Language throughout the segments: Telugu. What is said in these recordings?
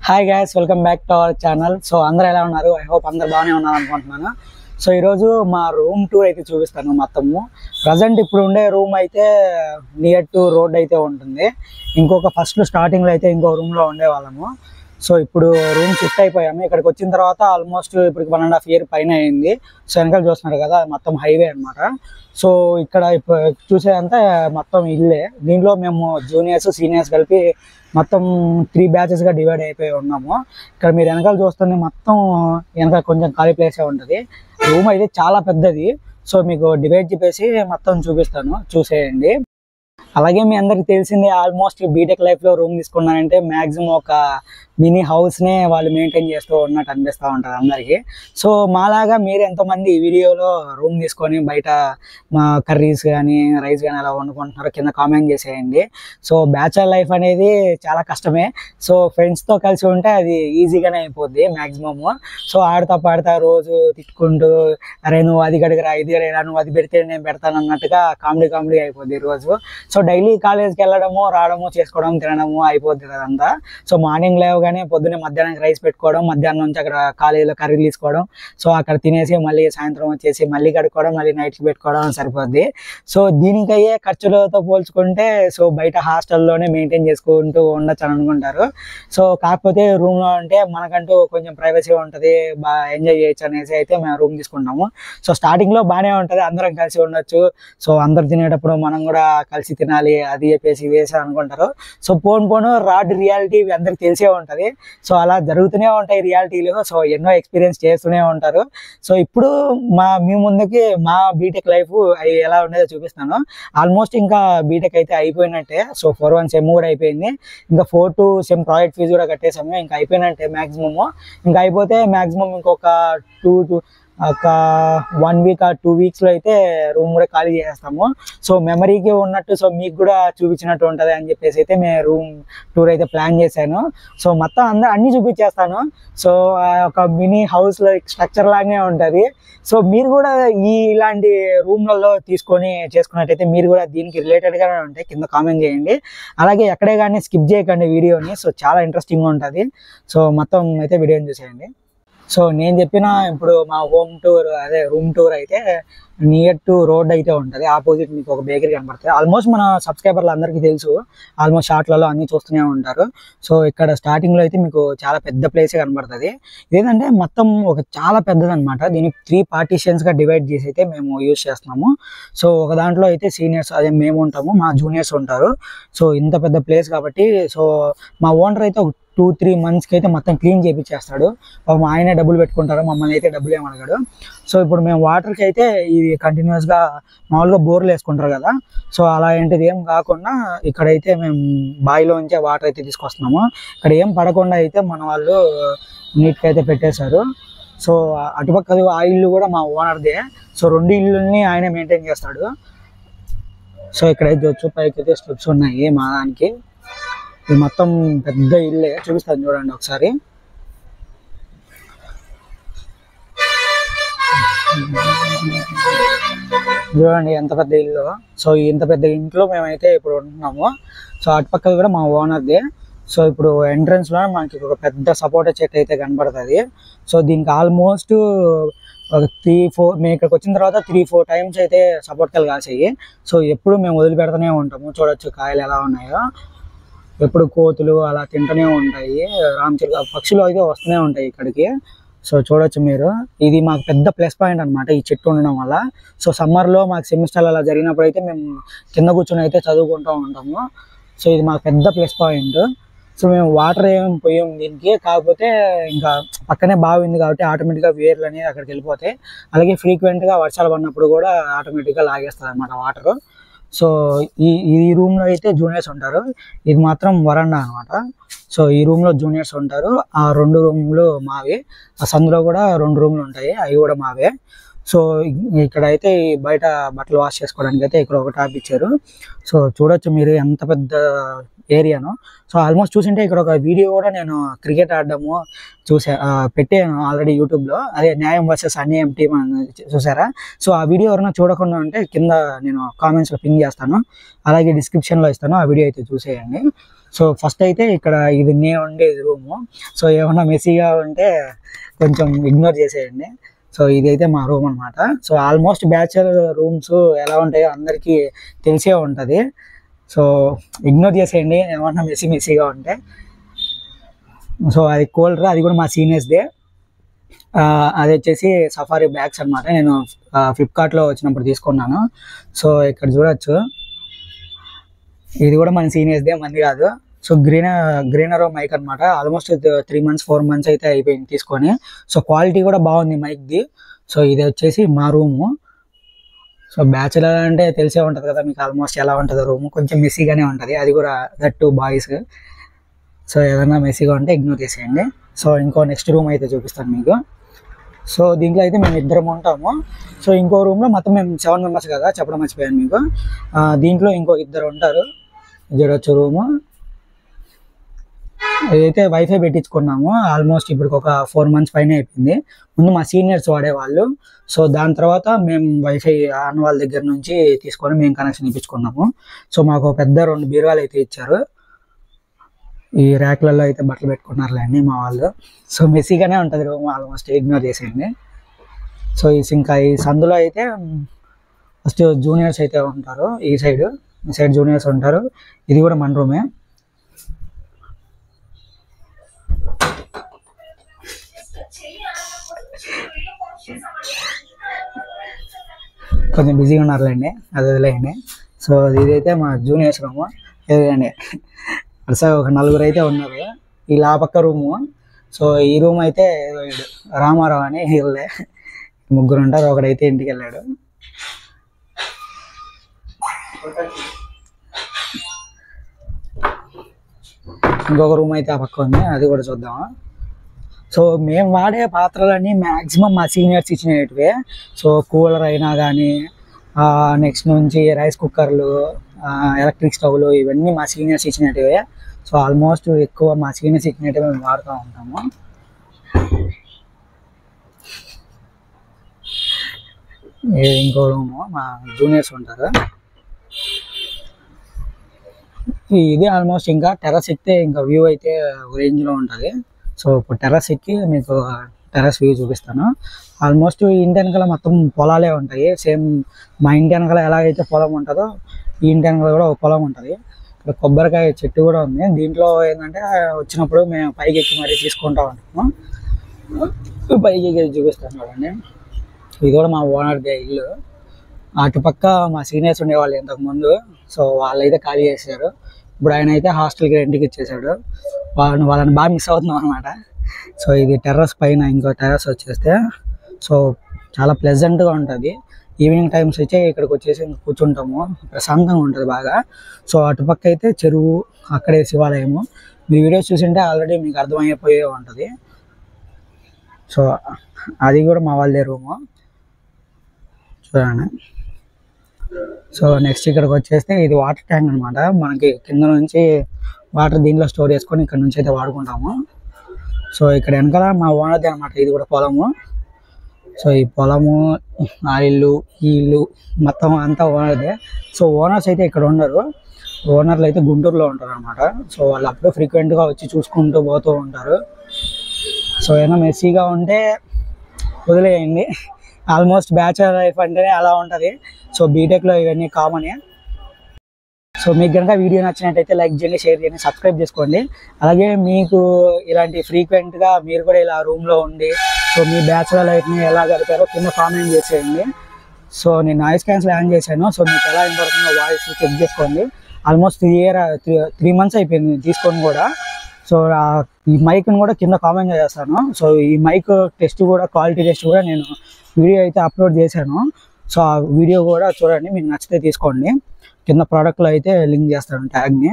Hi guys, welcome back to our channel. So అందరూ ఎలా ఉన్నారు? ఐ హోప్ అందరు బాగానే ఉన్నారు అనుకుంటున్నాను. సో ఈరోజు మా రూమ్ టూర్ అయితే చూపిస్తాను. మొత్తము ప్రజెంట్ ఇప్పుడు ఉండే రూమ్ అయితే నియర్ టు రోడ్ అయితే ఉంటుంది. ఇంకొక ఫస్ట్ స్టార్టింగ్లో అయితే ఇంకో రూమ్లో ఉండేవాళ్ళము. సో ఇప్పుడు రూమ్ షిఫ్ట్ అయిపోయాము. ఇక్కడికి వచ్చిన తర్వాత ఆల్మోస్ట్ ఇప్పుడు 1.5 year పైన అయింది. సో వెనకాల చూస్తున్నారు కదా, మొత్తం హైవే అనమాట. సో ఇక్కడ ఇప్పుడు చూసేదంతా మొత్తం ఇల్లే. దీంట్లో మేము జూనియర్స్ సీనియర్స్ కలిపి మొత్తం 3 బ్యాచెస్గా డివైడ్ అయిపోయి ఉన్నాము. ఇక్కడ మీరు వెనకాల చూస్తుంది మొత్తం వెనకాల కొంచెం ఖాళీ ప్లేసే ఉంటుంది. రూమ్ అయితే చాలా పెద్దది. సో మీకు డివైడ్ చేసి మొత్తం చూపిస్తాను, చూసేయండి. అలాగే మీ అందరికి తెలిసిందే, ఆల్మోస్ట్ బీటెక్ లైఫ్లో రూమ్ తీసుకున్నానంటే మ్యాక్సిమం ఒక మినీ హౌస్నే వాళ్ళు మెయింటైన్ చేస్తూ ఉన్నట్టు అనిపిస్తూ ఉంటారు అందరికీ. సో మాలాగా మీరు ఎంతోమంది ఈ వీడియోలో రూమ్ తీసుకొని బయట మా కర్రీస్ కానీ రైస్ కానీ అలా వండుకుంటున్నారో కింద కామెంట్ చేసేయండి. సో బ్యాచులర్ లైఫ్ అనేది చాలా కష్టమే. సో ఫ్రెండ్స్తో కలిసి ఉంటే అది ఈజీగానే అయిపోద్ది మ్యాక్సిమము. సో ఆడతా పాడతా రోజు తిట్టుకుంటూ, అరే నువ్వు అది గడిగరా ఇది గడిగరా, నువ్వు అది పెడితే నేను పెడతాను అన్నట్టుగా కామెడీ అయిపోద్ది రోజు. సో డైలీ కాలేజ్కి వెళ్ళడము రావడము చేసుకోవడం తినడము అయిపోద్ది కదంతా. సో మార్నింగ్ లేవగానే పొద్దున్నే మధ్యాహ్నానికి రైస్ పెట్టుకోవడం, మధ్యాహ్నం నుంచి అక్కడ కాలేజీలో కర్రీలు తీసుకోవడం, సో అక్కడ తినేసి మళ్ళీ సాయంత్రం వచ్చేసి మళ్ళీ కడుక్కోవడం, మళ్ళీ నైట్కి పెట్టుకోవడం సరిపోద్ది. సో దీనికయ్యే ఖర్చులతో పోల్చుకుంటే సో బయట హాస్టల్లోనే మెయింటైన్ చేసుకుంటూ ఉండొచ్చు అని అనుకుంటారు. సో కాకపోతే రూమ్లో అంటే మనకంటూ కొంచెం ప్రైవసీ ఉంటుంది, బాగా ఎంజాయ్ చేయొచ్చు అనేసి అయితే మేము రూమ్ తీసుకుంటాము. సో స్టార్టింగ్లో బాగానే ఉంటుంది, అందరం కలిసి ఉండొచ్చు. సో అందరు తినేటప్పుడు మనం కూడా కలిసి తినాలి అది చెప్పేసి వేసి అనుకుంటారు. సో పోను రాడ్ రియాలిటీ అందరికి తెలిసే ఉంటుంది. సో అలా జరుగుతూనే ఉంటాయి రియాలిటీలు. సో ఎన్నో ఎక్స్పీరియన్స్ చేస్తూనే ఉంటారు. సో ఇప్పుడు మీ ముందుకి మా బీటెక్ లైఫ్ ఎలా ఉండేదో చూపిస్తాను. ఆల్మోస్ట్ ఇంకా బీటెక్ అయితే అయిపోయినట్టే. సో 4-1 సెమ్ కూడా అయిపోయింది. ఇంకా 4-2 సెమ్ ప్రాజెక్ట్ ఫీజు కూడా కట్టేసాము. ఇంకా అయిపోయినట్టే మ్యాక్సిమము. ఇంకా అయిపోతే మ్యాక్సిమం ఇంకొక 1 week or 2 weeksలో అయితే రూమ్ కూడా ఖాళీ చేసేస్తాము. సో మెమరీకి ఉన్నట్టు సో మీకు కూడా చూపించినట్టు ఉంటుంది అని చెప్పేసి అయితే మేము రూమ్ టూర్ అయితే ప్లాన్ చేశాను. సో మొత్తం అన్నీ చూపించేస్తాను. సో ఒక మినీ హౌస్ స్ట్రక్చర్ లాగానే ఉంటుంది. సో మీరు కూడా ఇలాంటి రూమ్లలో తీసుకొని చేసుకున్నట్టయితే మీరు కూడా దీనికి రిలేటెడ్గానే ఉంటాయి, కింద కామెంట్ చేయండి. అలాగే ఎక్కడే కానీ స్కిప్ చేయకండి వీడియోని. సో చాలా ఇంట్రెస్టింగ్గా ఉంటుంది. సో మొత్తం అయితే వీడియోని చూసేయండి. సో నేను చెప్పిన ఇప్పుడు మా రూమ్ టూర్ అయితే నియర్ టు రోడ్ అయితే ఉంటుంది. ఆపోజిట్ మీకు ఒక బేకరీ కనబడుతుంది. ఆల్మోస్ట్ మన సబ్స్క్రైబర్లు అందరికీ తెలుసు, ఆల్మోస్ట్ షార్ట్లలో అన్నీ చూస్తూనే ఉంటారు. సో ఇక్కడ స్టార్టింగ్లో అయితే మీకు చాలా పెద్ద ప్లేసే కనబడుతుంది. ఇదేంటంటే మొత్తం చాలా పెద్దదనమాట. దీన్ని 3 పార్టీషన్స్గా డివైడ్ చేసి అయితే మేము యూజ్ చేస్తున్నాము. సో ఒక దాంట్లో అయితే సీనియర్స్ అదే మేము ఉంటాము, మా జూనియర్స్ ఉంటారు. సో ఇంత పెద్ద ప్లేస్ కాబట్టి సో మా ఓనర్ అయితే 2-3 monthsకి అయితే మొత్తం క్లీన్ చేయించేస్తాడు. ఆయనే డబ్బులు పెట్టుకుంటారు, మమ్మల్ని అయితే డబ్బులు ఏమడగాడు. సో ఇప్పుడు మేము వాటర్కి అయితే ఇది కంటిన్యూస్గా మామూలుగా బోర్లు వేసుకుంటారు కదా, సో అలా ఏంటిది ఏం కాకుండా ఇక్కడైతే మేము బావిలోంచే వాటర్ అయితే తీసుకొస్తున్నాము. ఇక్కడ ఏం పడకుండా అయితే మన వాళ్ళు నీట్గా అయితే పెట్టేశారు. సో అటుపక్క ఆ ఇల్లు కూడా మా ఓనర్దే. సో 2 ఇల్లుల్ని ఆయనే మెయింటైన్ చేస్తాడు. సో ఇక్కడైతే వచ్చి పైకి అయితే స్టెప్స్ ఉన్నాయి మా దానికి. ఇది మొత్తం పెద్ద ఇల్లే, చూపిస్తాను చూడండి ఒకసారి. చూడండి ఎంత పెద్ద ఇల్లు. సో ఇంత పెద్ద ఇంట్లో మేమైతే ఇప్పుడు ఉంటున్నాము. సో అటుపక్క కూడా మా ఓనర్దే. సో ఇప్పుడు ఎంట్రన్స్లో మనకి ఒక పెద్ద సపోటా చెట్టు అయితే కనబడుతుంది. సో దీనికి ఆల్మోస్ట్ ఒక 3-4 మేము ఇక్కడికి వచ్చిన తర్వాత 3-4 times అయితే సపోటాలు కాసాయి. సో ఎప్పుడు మేము వదిలిపెడుతూనే ఉంటాము. చూడొచ్చు కాయలు ఎలా ఉన్నాయో. ఎప్పుడు కోతులు అలా తింటూనే ఉంటాయి, రామచిలుక పక్షులు అయితే వస్తూనే ఉంటాయి ఇక్కడికి. సో చూడొచ్చు మీరు, ఇది మాకు పెద్ద ప్లస్ పాయింట్ అనమాట ఈ చెట్టు ఉండడం వల్ల. సో సమ్మర్లో మాకు సెమిస్టర్లు అలా జరిగినప్పుడు అయితే మేము కింద కూర్చొని అయితే చదువుకుంటూ ఉంటాము. సో ఇది మాకు పెద్ద ప్లస్ పాయింట్. సో మేము వాటర్ ఏం పోయాం దీనికి, కాకపోతే ఇంకా పక్కనే బావి ఉంది కాబట్టి ఆటోమేటిక్గా వేర్లు అనేవి అక్కడికి వెళ్ళిపోతాయి. అలాగే ఫ్రీక్వెంట్గా వర్షాలు పడినప్పుడు కూడా ఆటోమేటిక్గా లాగేస్తుంది అనమాట వాటరు. సో ఈ రూమ్లో అయితే జూనియర్స్ ఉంటారు. ఇది మాత్రం వరండా అనమాట. సో ఈ రూమ్లో జూనియర్స్ ఉంటారు. ఆ 2 రూమ్లు మావి. ఆ సందులో కూడా 2 రూమ్లు ఉంటాయి, అవి కూడా మావే. సో ఇక్కడైతే బయట బట్టలు వాష్ చేసుకోవడానికి అయితే ఇక్కడ ఒక టాప్ ఇచ్చారు. సో చూడొచ్చు మీరు ఎంత పెద్ద ఏరియాను. సో ఆల్మోస్ట్ చూసింటే ఇక్కడ ఒక వీడియో కూడా నేను క్రికెట్ ఆడడము పెట్టాను ఆల్రెడీ యూట్యూబ్లో, అదే న్యాయం వర్సెస్ అన్యాయం టీమ్ అని చూసారా. సో ఆ వీడియో ఎవరైనా చూడకుండా ఉంటే కింద నేను కామెంట్స్లో పింగ్ చేస్తాను, అలాగే డిస్క్రిప్షన్లో ఇస్తాను, ఆ వీడియో అయితే చూసేయండి. సో ఫస్ట్ అయితే ఇక్కడ ఇది నేను ఉండేది రూము. సో ఏమన్నా మెస్సీగా ఉంటే కొంచెం ఇగ్నోర్ చేసేయండి. సో ఇదైతే మా రూమ్ అనమాట. సో ఆల్మోస్ట్ బ్యాచులర్ రూమ్స్ ఎలా ఉంటాయో అందరికీ తెలిసే ఉంటుంది. సో ఇగ్నోర్ చేసేయండి ఏమన్నా మెస్సీగా ఉంటే. సో అది కూలర్, అది కూడా మా సీనియర్స్దే. అది వచ్చేసి సఫారీ బ్యాగ్స్ అనమాట, నేను ఫ్లిప్కార్ట్లో వచ్చినప్పుడు తీసుకున్నాను. సో ఇక్కడ చూడొచ్చు, ఇది కూడా మన సీనియర్స్దే, మంది కాదు. సో గ్రీనరో మైక్ అనమాట. ఆల్మోస్ట్ 3 months 4 months అయితే అయిపోయింది తీసుకొని. సో క్వాలిటీ కూడా బాగుంది మైక్ది. సో ఇది వచ్చేసి మా రూము. సో బ్యాచులర్ అంటే తెలిసే ఉంటుంది కదా మీకు ఆల్మోస్ట్ ఎలా ఉంటుంది రూము, కొంచెం మెస్సీగానే ఉంటుంది, అది కూడా దట్ టు బాయ్స్. సో ఏదైనా మెస్సీగా ఉంటే ఇగ్నోర్ చేసేయండి. సో ఇంకో నెక్స్ట్ రూమ్ అయితే చూపిస్తాను మీకు. సో దీంట్లో అయితే మేము 2 ఉంటాము. సో ఇంకో రూమ్లో మొత్తం మేము 7 members కదా, చెప్పడం మర్చిపోయాను మీకు. దీంట్లో ఇంకో 2 ఉంటారు. చూడొచ్చు రూము. ఇదైతే వైఫై పెట్టించుకున్నాము. ఆల్మోస్ట్ ఇప్పుడు ఒక 4 months పైన అయిపోయింది. ముందు మా సీనియర్స్ వాడేవాళ్ళు. సో దాని తర్వాత మేము వైఫై అన్న వాళ్ళ దగ్గర నుంచి తీసుకొని మేము కనెక్షన్ ఇప్పించుకున్నాము. సో మాకు పెద్ద 2 బీరువాలు అయితే ఇచ్చారు. ఈ ర్యాక్లలో అయితే బట్టలు పెట్టుకున్నారులేండి మా వాళ్ళు. సో మెస్సీగానే ఉంటుంది రూమ్, ఆల్మోస్ట్ ఇగ్నోర్ చేసేయండి. సో ఇంకా ఈ సందులో అయితే ఫస్ట్ జూనియర్స్ అయితే ఉంటారు, ఈ సైడ్ జూనియర్స్ ఉంటారు. ఇది కూడా మన రూమే. కొంచెం బిజీగా ఉన్నారులేండి, అది వదిలేయండి. సో ఇదైతే మా జూనియర్స్ రూము. ఎదురండి వరుసగా ఒక 4 అయితే ఉన్నారు. ఈ పక్క రూము. సో ఈ రూమ్ అయితే రామారావు అని వీళ్ళే 3 ఉంటారు, ఒకడైతే ఇంటికి వెళ్ళాడు. ఇంకొక రూమ్ అయితే ఆ పక్క ఉంది, అది కూడా చూద్దాము. సో మేము వాడే పాత్రలన్నీ మ్యాక్సిమం మా సీనియర్స్ ఇచ్చినవే. సో కూలర్ అయినా కానీ, నెక్స్ట్ నుంచి రైస్ కుక్కర్లు, ఎలక్ట్రిక్ స్టవ్లు, ఇవన్నీ మా సీనియర్స్ ఇచ్చినవే. సో ఆల్మోస్ట్ ఎక్కువ మా సీనియర్స్ ఇచ్చినట్టు మేము వాడుతూ ఉంటాము. ఇంకో రూము మా జూనియర్స్ ఉంటారు. ఇది ఆల్మోస్ట్ ఇంకా టెర్రస్ ఎక్కితే ఇంకా వ్యూ అయితే రేంజ్లో ఉంటుంది. సో ఇప్పుడు టెర్రస్ ఎక్కి మీకు టెర్రస్ వ్యూ చూపిస్తాను. ఆల్మోస్ట్ ఇంటి వెనకాల మొత్తం పొలాలే ఉంటాయి. సేమ్ మా ఇంటి వెనకాల ఎలాగైతే పొలం ఉంటుందో ఈ ఇంటి వెనకాల కూడా ఒక పొలం ఉంటుంది. ఇక్కడ కొబ్బరికాయ చెట్టు కూడా ఉంది. దీంట్లో ఏంటంటే వచ్చినప్పుడు మేము పైకి ఎక్కి మరీ తీసుకుంటూ ఉంటాము. పైకి ఎక్కి చూపిస్తాను చూడండి. ఇది కూడా మా ఓనర్దే ఇల్లు. అటుపక్క మా సీనియర్స్ ఉండేవాళ్ళు ఇంతకుముందు. సో వాళ్ళైతే ఖాళీ చేశారు. ఇప్పుడు ఆయన అయితే హాస్టల్కి రెంట్కి ఇచ్చేసాడు. వాళ్ళని బాగా మిస్ అవుతున్నాం అనమాట. సో ఇది టెర్రస్ పైన ఇంకో టెర్రస్ వచ్చేస్తే సో చాలా ప్లెజెంట్గా ఉంటుంది. ఈవినింగ్ టైమ్స్ అయితే ఇక్కడికి వచ్చేసి కూర్చుంటాము, ప్రశాంతంగా ఉంటుంది బాగా. సో అటుపక్క అయితే చెరువు, అక్కడే శివాలయము. మీ వీడియోస్ చూసింటే ఆల్రెడీ మీకు అర్థమైపోయే ఉంటుంది. సో అది కూడా మా వాళ్ళే రూము చూడండి. సో నెక్స్ట్ ఇక్కడికి వచ్చేస్తే ఇది వాటర్ ట్యాంక్ అనమాట. మనకి కింద నుంచి వాటర్ దీంట్లో స్టోర్ చేసుకొని ఇక్కడ నుంచి అయితే వాడుకుంటాము. సో ఇక్కడ వెనకాల మా ఓనర్ది అనమాట, ఇది కూడా పొలము. సో ఈ పొలము, ఆ ఇల్లు, ఈ ఇల్లు మొత్తం అంతా ఓనర్దే. సో ఓనర్స్ అయితే ఇక్కడ ఉండరు, ఓనర్లు అయితే గుంటూరులో ఉంటారు అనమాట. సో వాళ్ళు అప్పుడు ఫ్రీక్వెంట్గా వచ్చి చూసుకుంటూ పోతూ ఉంటారు. సో ఏమైనా మెస్సీగా ఉంటే వదిలేయండి. ఆల్మోస్ట్ బ్యాచులర్ లైఫ్ అంటేనే అలా ఉంటుంది. సో బీటెక్లో ఇవన్నీ కామనే. సో మీకు కనుక వీడియో నచ్చినట్టయితే లైక్ చేయండి, షేర్ చేయండి, సబ్స్క్రైబ్ చేసుకోండి. అలాగే మీకు ఇలాంటి ఫ్రీక్వెంట్గా మీరు కూడా ఇలా రూమ్లో ఉండి సో మీ బ్యాచులర్ లైఫ్ని ఎలా గడిపారో కింద కామెంట్ చేసేయండి. సో నేను నాయిస్ క్యాన్సిల్ ఆన్ చేశాను. సో మీకు ఎలా వినపడుతుందో వాయిస్ చెక్ చేసుకోండి. ఆల్మోస్ట్ 3 months అయిపోయింది తీసుకొని కూడా. సో ఈ మైక్ని కూడా కింద కామెంట్ చేస్తాను. సో ఈ మైక్ టెస్ట్ కూడా, క్వాలిటీ టెస్ట్ కూడా నేను వీడియో అయితే అప్లోడ్ చేశాను. సో ఆ వీడియో కూడా చూడండి, మీకు నచ్చితే తీసుకోండి. కింద ప్రోడక్ట్లో అయితే లింక్ చేస్తాను ట్యాగ్ని.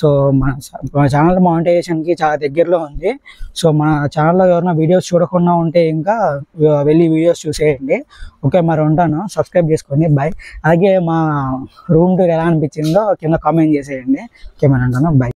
సో మన ఛానల్ మానిటైజేషన్కి చాలా దగ్గరలో ఉంది. సో మన ఛానల్లో ఎవరైనా వీడియోస్ చూడకుండా ఉంటే ఇంకా వెళ్ళి వీడియోస్ చూసేయండి. ఓకే, మరి ఉంటాను. సబ్స్క్రైబ్ చేసుకోండి. బాయ్. అలాగే మా రూమ్ టూర్ ఎలా అనిపించిందో కింద కామెంట్ చేసేయండి. ఓకే, మరి ఉంటాను. బాయ్.